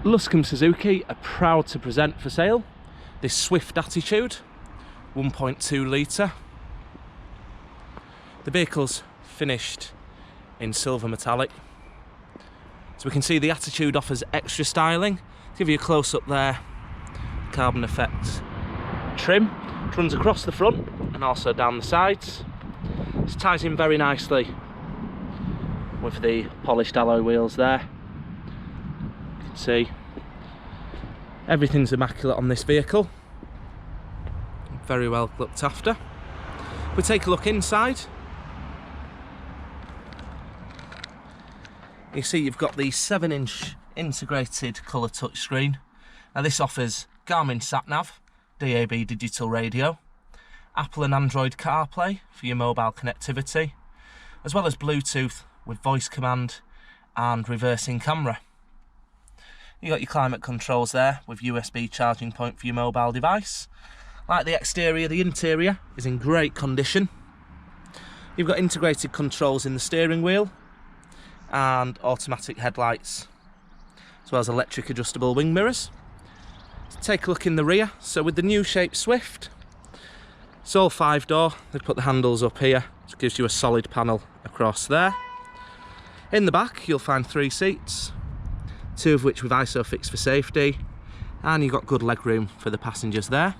Luscombe Suzuki are proud to present for sale this Swift Attitude 1.2 litre. The vehicle's finished in silver metallic. So we can see the Attitude offers extra styling. To give you a close up there, carbon effect trim, which runs across the front and also down the sides. This ties in very nicely with the polished alloy wheels there. You can see everything's immaculate on this vehicle, very well looked after. If we take a look inside, you see you've got the 7-inch integrated colour touchscreen. Now this offers Garmin SatNav, DAB digital radio, Apple and Android CarPlay for your mobile connectivity, as well as Bluetooth with voice command and reversing camera. You got your climate controls there with USB charging point for your mobile device. Like the exterior, the interior is in great condition. You've got integrated controls in the steering wheel and automatic headlights, as well as electric adjustable wing mirrors. Let's take a look in the rear. So with the new shape Swift, it's all 5-door. They've put the handles up here, which gives you a solid panel across there. In the back you'll find 3 seats, 2 of which with ISOFIX for safety, and you've got good leg room for the passengers there.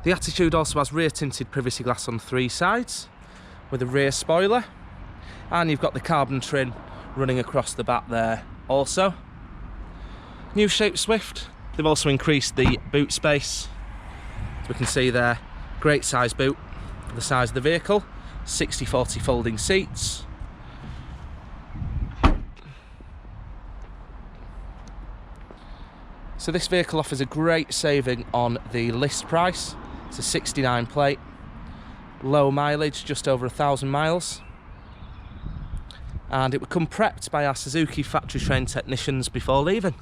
The Attitude also has rear tinted privacy glass on 3 sides with a rear spoiler, and you've got the carbon trim running across the back there also. New shape Swift, they've also increased the boot space. As we can see there, great size boot for the size of the vehicle, 60/40 folding seats. So this vehicle offers a great saving on the list price. It's a 69 plate, low mileage, just over 1,000 miles. And it would come prepped by our Suzuki factory trained technicians before leaving.